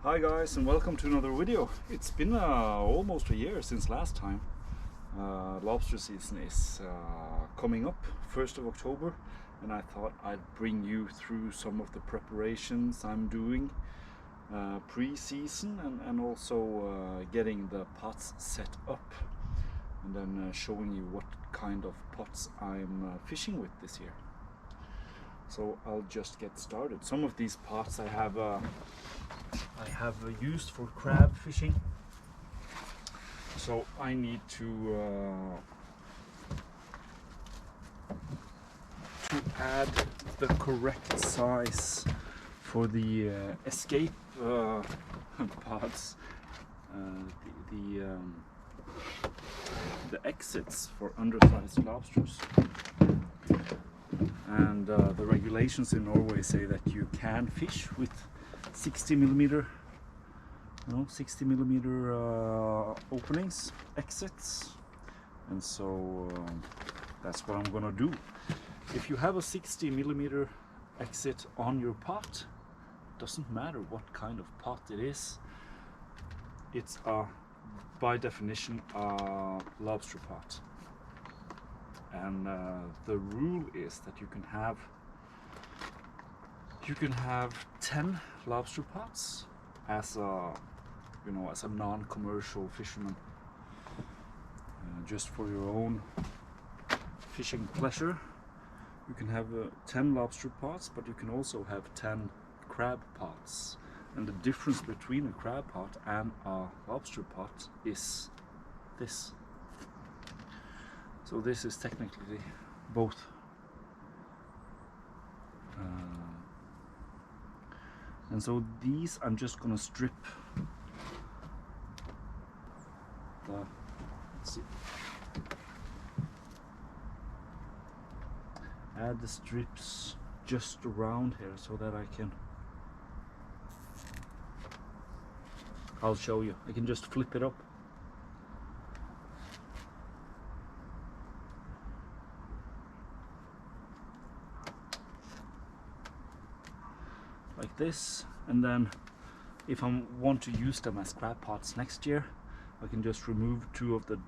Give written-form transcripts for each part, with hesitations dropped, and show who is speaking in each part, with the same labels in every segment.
Speaker 1: Hi guys, and welcome to another video. It's been almost a year since last time. Lobster season is coming up 1st of October, and I thought I'd bring you through some of the preparations I'm doing pre-season and also getting the pots set up, and then showing you what kind of pots I'm fishing with this year. So I'll just get started. Some of these pots I have used for crab fishing, so I need to add the correct size for the escape pots, the exits for undersized lobsters. And the regulations in Norway say that you can fish with 60 millimeter openings, exits, and so that's what I'm gonna do. If you have a 60 millimeter exit on your pot, doesn't matter what kind of pot it is, it's by definition a lobster pot. And the rule is that you can have 10 lobster pots as a non-commercial fisherman, just for your own fishing pleasure. You can have 10 lobster pots, but you can also have 10 crab pots. And the difference between a crab pot and a lobster pot is this. So this is technically both. And so these I'm just gonna strip let's see, add the strips just around here so that I'll show you. I can just flip it up. Like this, and then if I want to use them as crab pots next year, I can just remove two of the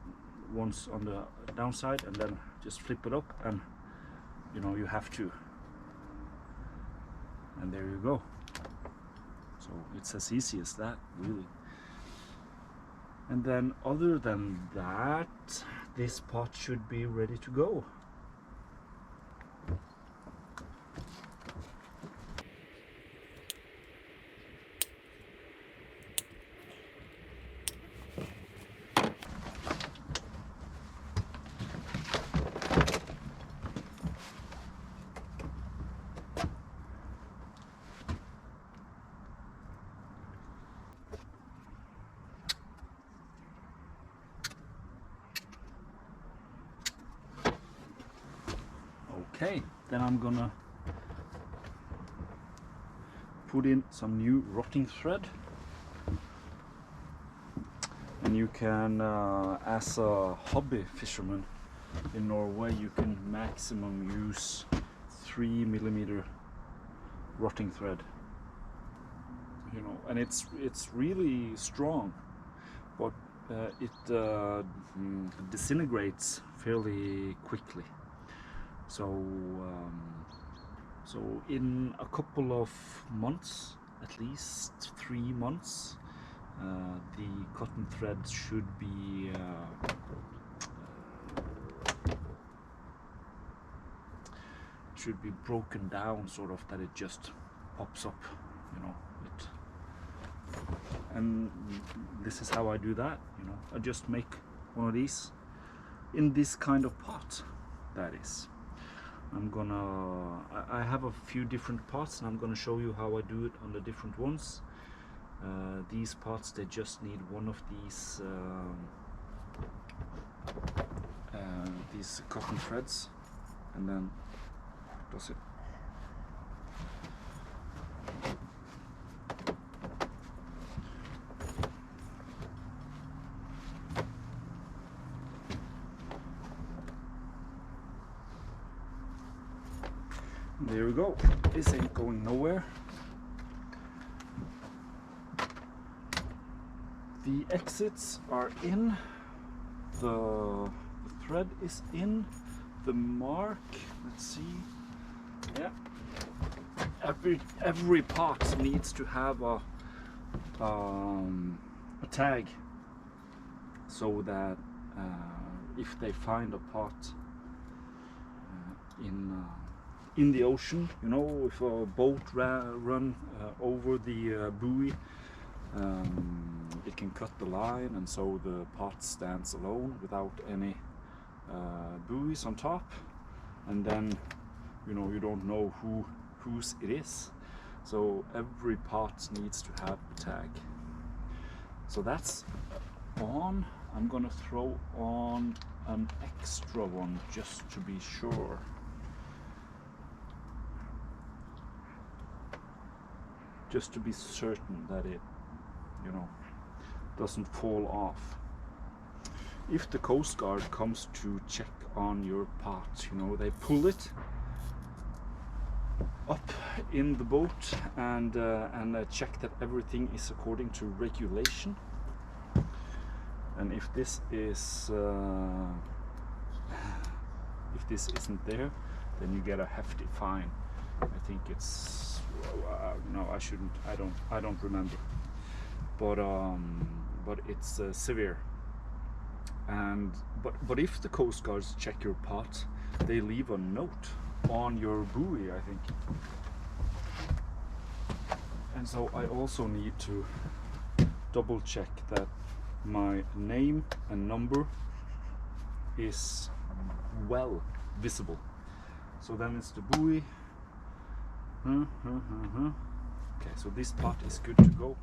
Speaker 1: ones on the downside and then just flip it up, and you have to, and there you go. So it's as easy as that, really. And then other than that, this pot should be ready to go. Okay, then I'm gonna put in some new rotting thread, and you can, as a hobby fisherman in Norway, you can maximum use 3 millimeter rotting thread. And it's really strong, but it disintegrates fairly quickly. So in a couple of months, at least 3 months, the cotton thread should be broken down, sort of, that it just pops up, and this is how I do that. I just make one of these in this kind of pot, that is. I have a few different pots, and I'm gonna show you how I do it on the different ones. These pots, they just need one of these cotton threads, and then does it. There we go. This ain't going nowhere. The exits are in, the thread is in, the mark, let's see, yeah, every part needs to have a tag, so that if they find a pot in the ocean, you know, if a boat run over the buoy, it can cut the line, and so the pot stands alone without any buoys on top, and then, you know, you don't know whose it is. So every pot needs to have a tag. So that's on. I'm gonna throw on an extra one just to be sure. Just to be certain that it, you know, doesn't fall off. If the Coast Guard comes to check on your pot, you know, they pull it up in the boat and check that everything is according to regulation. And if this is if this isn't there, then you get a hefty fine. I think it's no, I shouldn't. I don't remember. But it's severe. And but if the Coast Guards check your pot, they leave a note on your buoy, I think. And so I also need to double check that my name and number is well visible. So then it's the buoy. Okay, so this pot is good to go,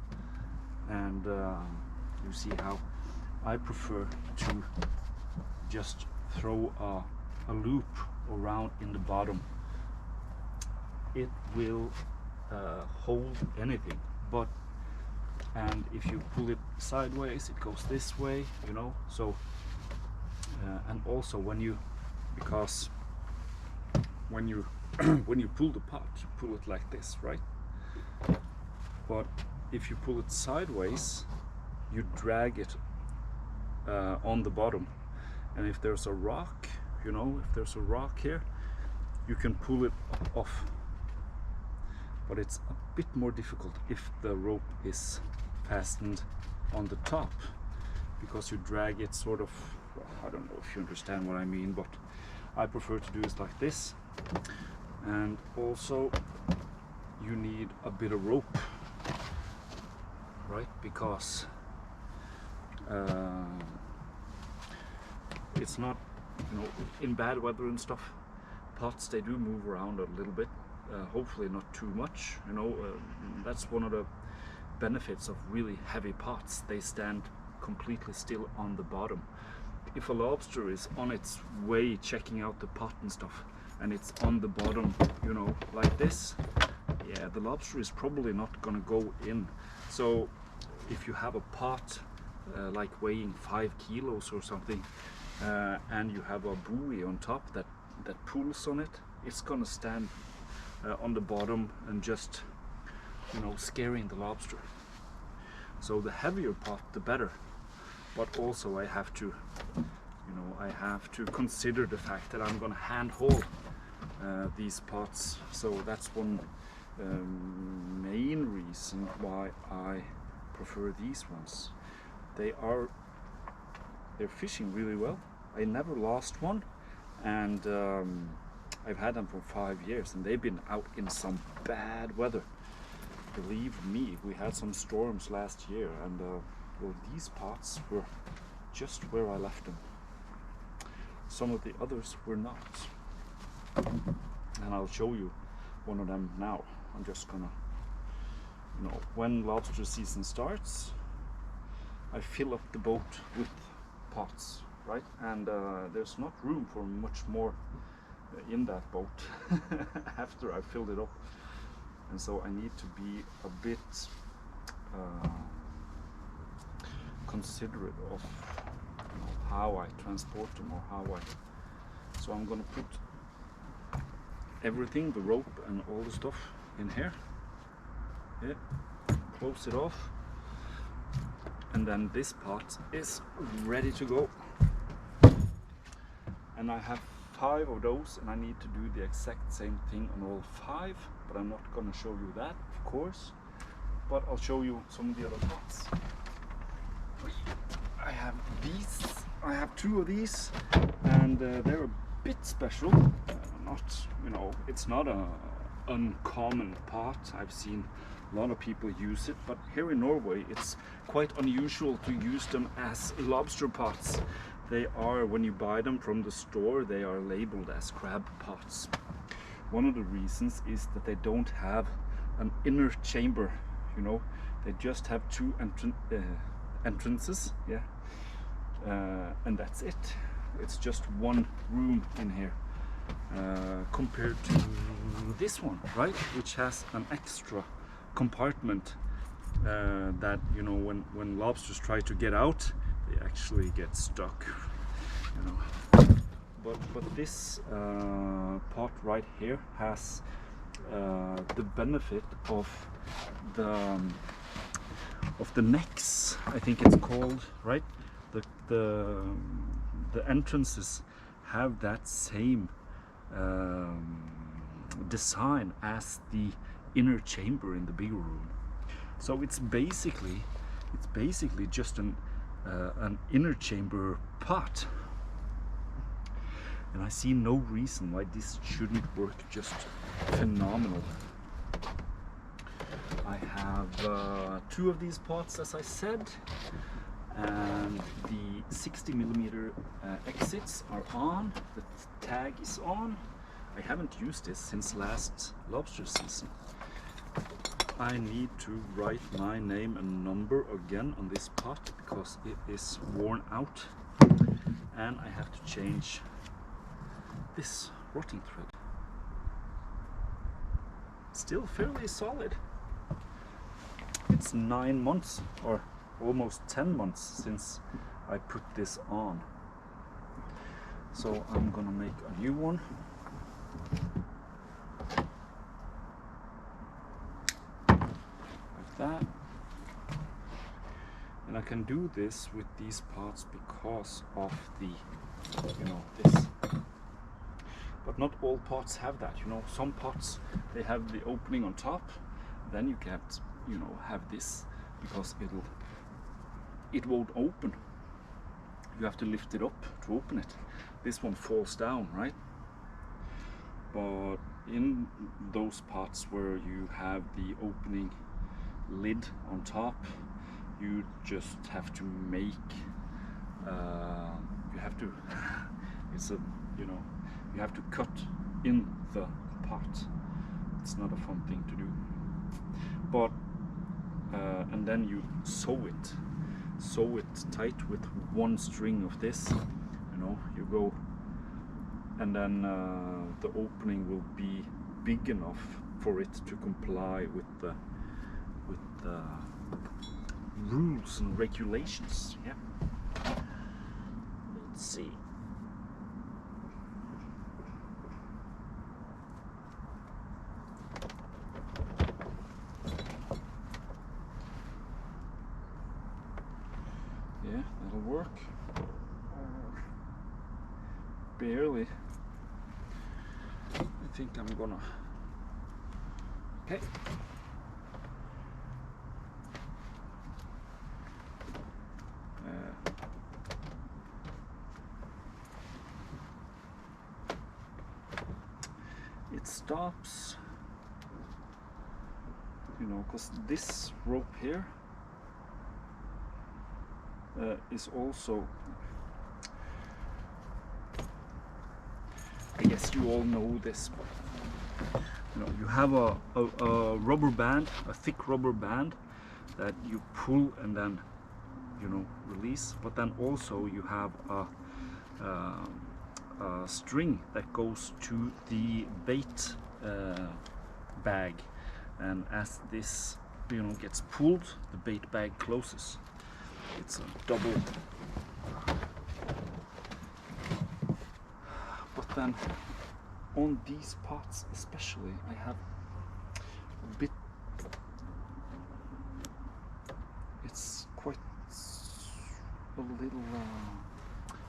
Speaker 1: and you see how I prefer to just throw a loop around in the bottom. It will hold anything, and if you pull it sideways, it goes this way, you know. So and also when you when you pull the pot, you pull it like this, right? But if you pull it sideways, you drag it on the bottom, and if there's a rock, you know, if there's a rock here, you can pull it off. But it's a bit more difficult if the rope is fastened on the top, because you drag it sort of, well, I don't know if you understand what I mean, but I prefer to do it like this. And also you need a bit of rope, right? Because it's not, you know, in bad weather and stuff, pots, they do move around a little bit, hopefully not too much, you know. That's one of the benefits of really heavy pots. They stand completely still on the bottom. If a lobster is on its way checking out the pot and stuff, and it's on the bottom, you know, like this, yeah, the lobster is probably not gonna go in. So if you have a pot like weighing 5 kilos or something, and you have a buoy on top that pulls on it, it's gonna stand on the bottom and just, you know, scaring the lobster. So the heavier pot, the better. But also I have to, you know, I have to consider the fact that I'm gonna hand haul these pots. So that's one main reason why I prefer these ones. They're fishing really well. I never lost one, and I've had them for 5 years, and they've been out in some bad weather. Believe me, we had some storms last year, and well, these pots were just where I left them. Some of the others were not, and I'll show you one of them now. I'm just gonna, you know, when lobster season starts, I fill up the boat with pots, right? And there's not room for much more in that boat after I filled it up, and so I need to be a bit considerate of, you know, how I transport them, or how I. So I'm gonna put everything, the rope and all the stuff, in here. Yeah, close it off, and then this pot is ready to go. And I have 5 of those, and I need to do the exact same thing on all 5, but I'm not going to show you that, of course, but I'll show you some of the other pots. I have these, I have 2 of these, and they're a bit special. Not, you know, it's not a uncommon pot. I've seen a lot of people use it, but here in Norway it's quite unusual to use them as lobster pots. They are, when you buy them from the store, they are labeled as crab pots. One of the reasons is that they don't have an inner chamber, you know, they just have 2 entrances, yeah, and that's it. It's just one room in here, compared to this one, right, which has an extra compartment that, you know, when lobsters try to get out, they actually get stuck, you know. But this pot right here has the benefit of the necks, I think it's called, right? The entrances have that same design as the inner chamber in the bigger room. So it's basically just an inner chamber pot, and I see no reason why this shouldn't work just phenomenal. I have 2 of these pots, as I said, and the 60mm exits are on, the tag is on. I haven't used this since last lobster season. I need to write my name and number again on this pot because it is worn out, and I have to change this rotting thread. Still fairly solid. It's 9 months or almost 10 months since I put this on, so I'm gonna make a new one. That, and I can do this with these pots because of the, you know, this, but not all pots have that, you know. Some pots, they have the opening on top, then you can't, you know, have this because it won't open. You have to lift it up to open it. This one falls down, right? But in those pots where you have the opening lid on top, you just have to make you have to it's a, you know, you have to cut in the pot. It's not a fun thing to do, but and then you sew it tight with 1 string of this, you know, you go, and then the opening will be big enough for it to comply with the rules and regulations. Yeah. Let's see. Yeah, that'll work. Barely. I think I'm gonna. Okay. It stops, you know, because this rope here is also, I guess you all know this, but you know, you have a rubber band, a thick rubber band that you pull and then, you know, release, but then also you have a string that goes to the bait bag, and as this, you know, gets pulled, the bait bag closes. It's a double. But then on these pots especially, I have a bit, it's quite a little,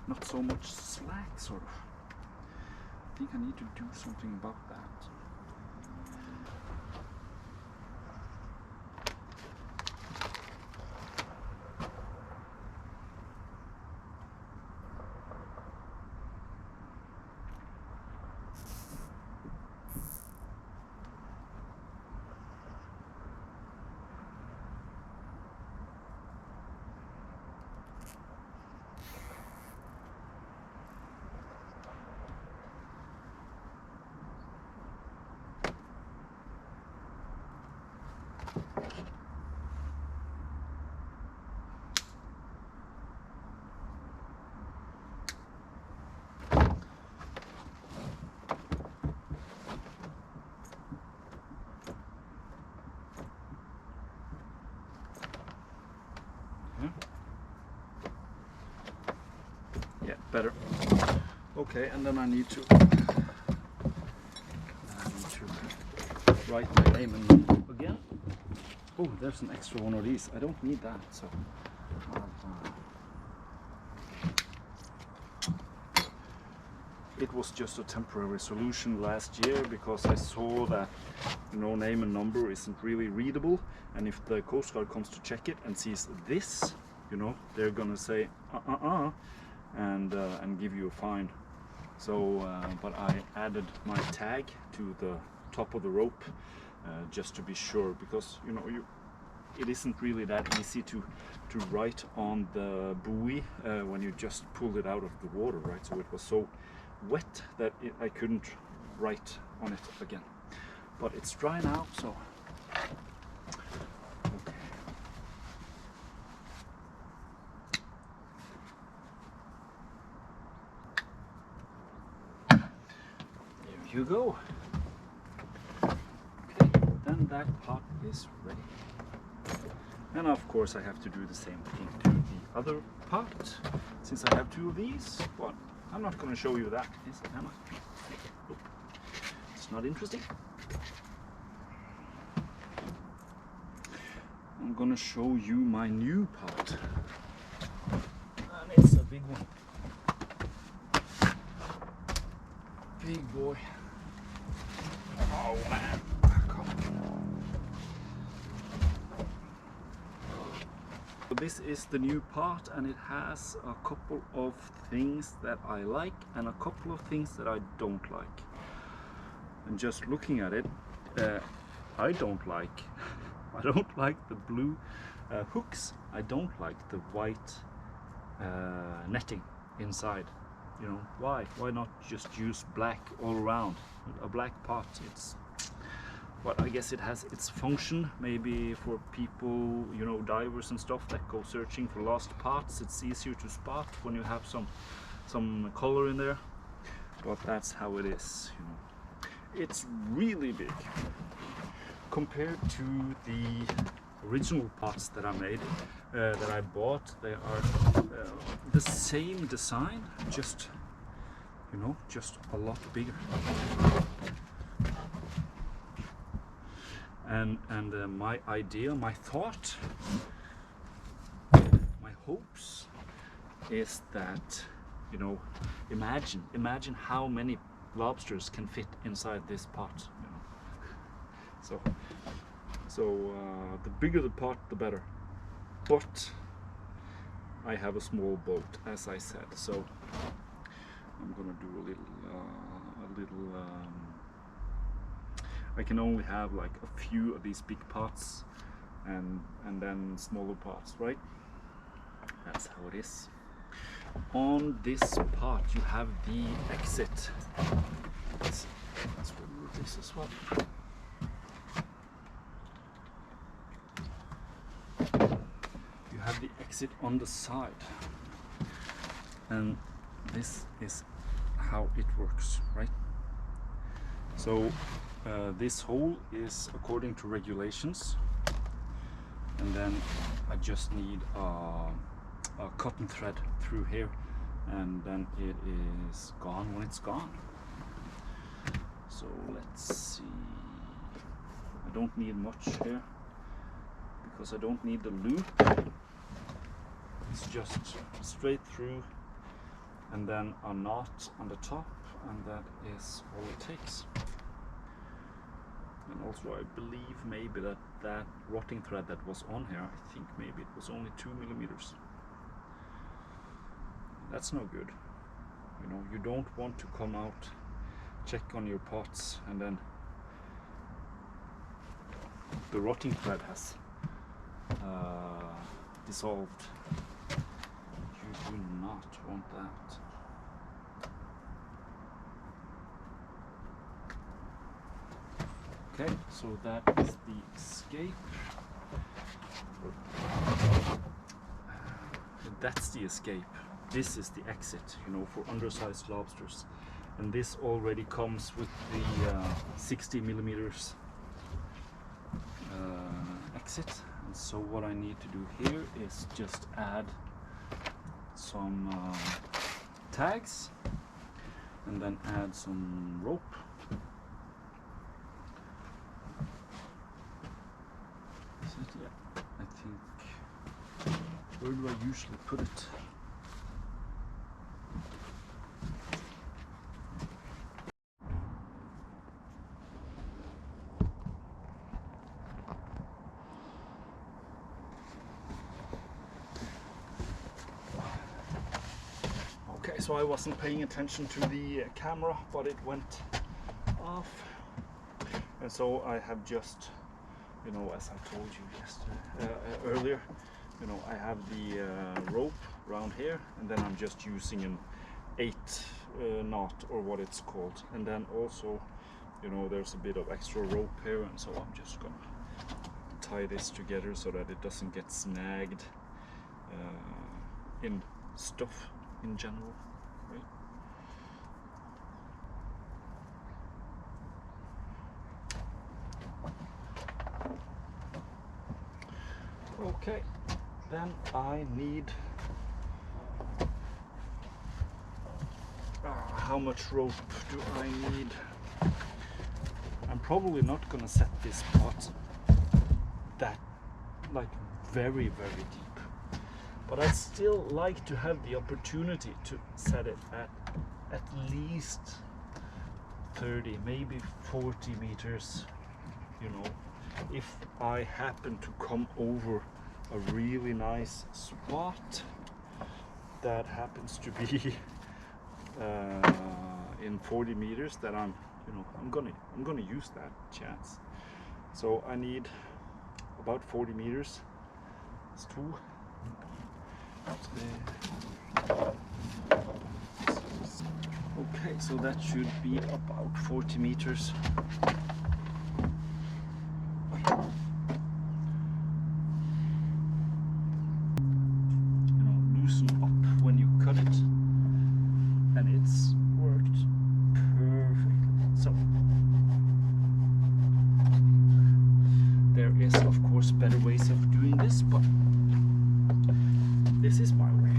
Speaker 1: not so much slack, sort of. I think I need to do something about that. Yeah, better. Okay, and then I need to write my name and number again. Oh, there's an extra one of these. I don't need that, so it was just a temporary solution last year because I saw that, you know, name and number isn't really readable, and if the Coast Guard comes to check it and sees this, you know, they're gonna say and give you a fine. So but I added my tag to the top of the rope just to be sure, because you know it isn't really that easy to write on the buoy when you just pull it out of the water, right? So it was so wet that I couldn't write on it again, but it's dry now, so okay. There you go. Okay, then that pot is ready. And of course I have to do the same thing to the other pot, since I have two of these. But I'm not going to show you that, am I? Nope. It's not interesting. I'm going to show you my new pot. And it's a big one. Big boy. Oh man. So this is the new pot, and it has a couple of things that I like and a couple of things that I don't like. And just looking at it, I don't like the blue hooks. I don't like the white netting inside. You know, why not just use black all around? A black pot, it's, but I guess it has its function. Maybe for people, you know, divers and stuff that go searching for lost pots, it's easier to spot when you have some color in there. But that's how it is, you know. It's really big compared to the original pots that I made, that I bought. They are the same design, just, you know, just a lot bigger. And my idea, my thought, my hopes is that, you know, imagine how many lobsters can fit inside this pot, you know. So the bigger the pot, the better. But I have a small boat, as I said, so I'm gonna do a little. I can only have like a few of these big pots, and then smaller pots, right? That's how it is. On this pot you have the exit. Let's remove this as well. You have the exit on the side, and this is how it works, right? So this hole is according to regulations, and then I just need a cotton thread through here, and then it is gone when it's gone. So let's see, I don't need much here because I don't need the loop, it's just straight through and then a knot on the top, and that is all it takes. And also I believe maybe that rotting thread that was on here, I think maybe it was only 2 millimeters. That's no good. You know, you don't want to come out, check on your pots, and then the rotting thread has dissolved. You do not want that. Okay, so that is the escape. That's the escape. This is the exit, you know, for undersized lobsters. And this already comes with the 60 millimeters exit. And so what I need to do here is just add some tags and then add some rope. Is it? Yeah, I think. Where do I usually put it? Okay, so I wasn't paying attention to the camera, but it went off. And so I have just, you know, as I told you yesterday, earlier, you know, I have the rope around here, and then I'm just using an 8 knot, or what it's called. And then also, you know, there's a bit of extra rope here, and so I'm just gonna tie this together so that it doesn't get snagged in stuff in general, right? Okay, then I need how much rope do I need? I'm probably not gonna set this pot that like very deep, but I still like to have the opportunity to set it at least 30, maybe 40 meters, you know, if I happen to come over a really nice spot that happens to be in 40 meters, that I'm gonna use that chance. So I need about 40 meters. It's 2, 3. Okay, so that should be about 40 meters. You know, loosen up when you cut it, and it's worked perfectly. So there is, of course, better ways of doing this, but this is my way.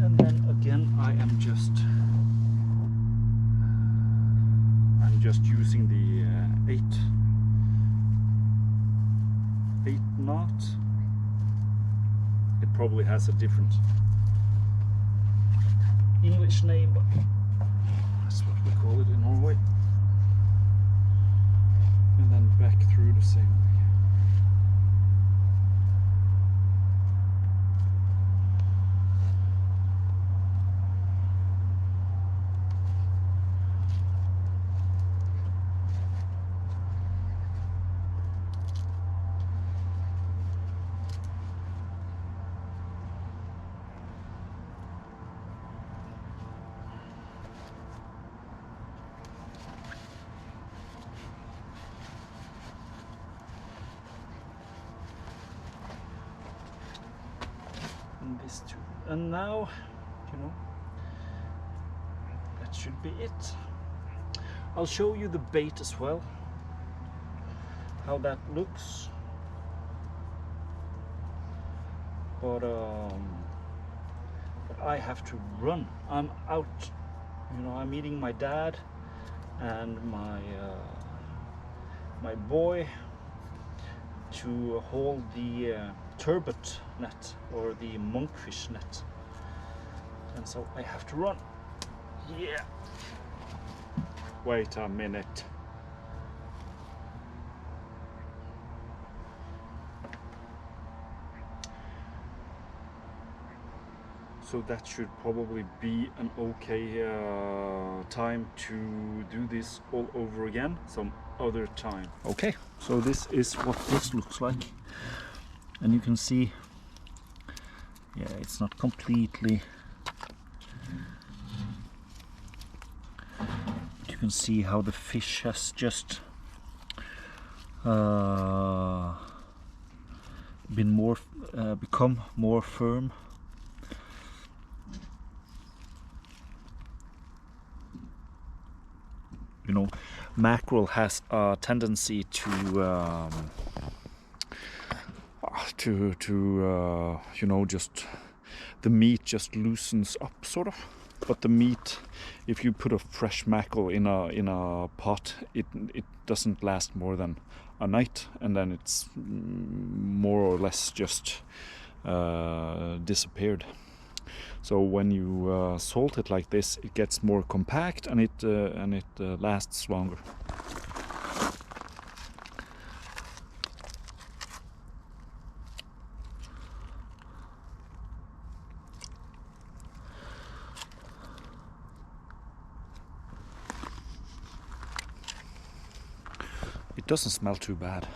Speaker 1: And then again, I'm just using the 8 knot. It probably has a different English name, but that's what we call it in Norway. And then back through the same way. This too. And now, you know, that should be it. I'll show you the bait as well, how that looks. But I have to run. I'm out. You know, I'm meeting my dad and my my boy to hold the turbot net or the monkfish net, and so I have to run. Yeah. Wait a minute. So that should probably be an okay time to do this all over again some other time. Okay, so this is what this looks like, and you can see, yeah, it's not completely, you can see how the fish has just been more become more firm. You know, mackerel has a tendency to you know, just the meat just loosens up, sort of. But the meat, if you put a fresh mackerel in a pot, it doesn't last more than a night, and then it's more or less just disappeared. So when you salt it like this, it gets more compact, and it lasts longer. It doesn't smell too bad.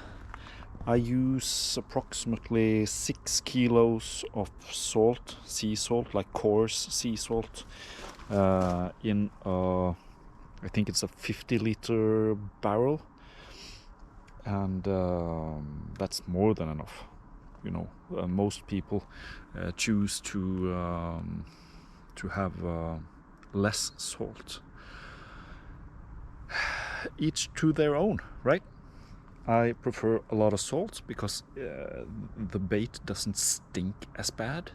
Speaker 1: I use approximately 6 kilos of salt, sea salt, like coarse sea salt, in a, I think it's a 50-liter barrel, and that's more than enough. You know, most people choose to have less salt. Each to their own, right? I prefer a lot of salt because the bait doesn't stink as bad,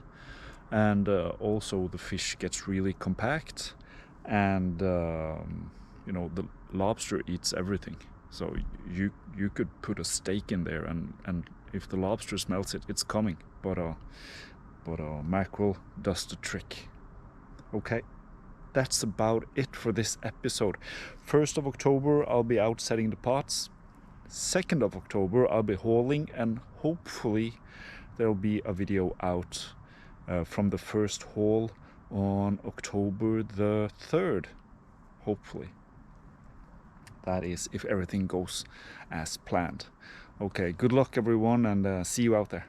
Speaker 1: and also the fish gets really compact, and you know, the lobster eats everything. So you could put a steak in there, and if the lobster smells it, it's coming. But mackerel does the trick. Okay. That's about it for this episode. 1st of October, I'll be out setting the pots. 2nd of October, I'll be hauling, and hopefully there'll be a video out from the first haul on October the 3rd. Hopefully. That is if everything goes as planned. Okay, good luck everyone, and see you out there.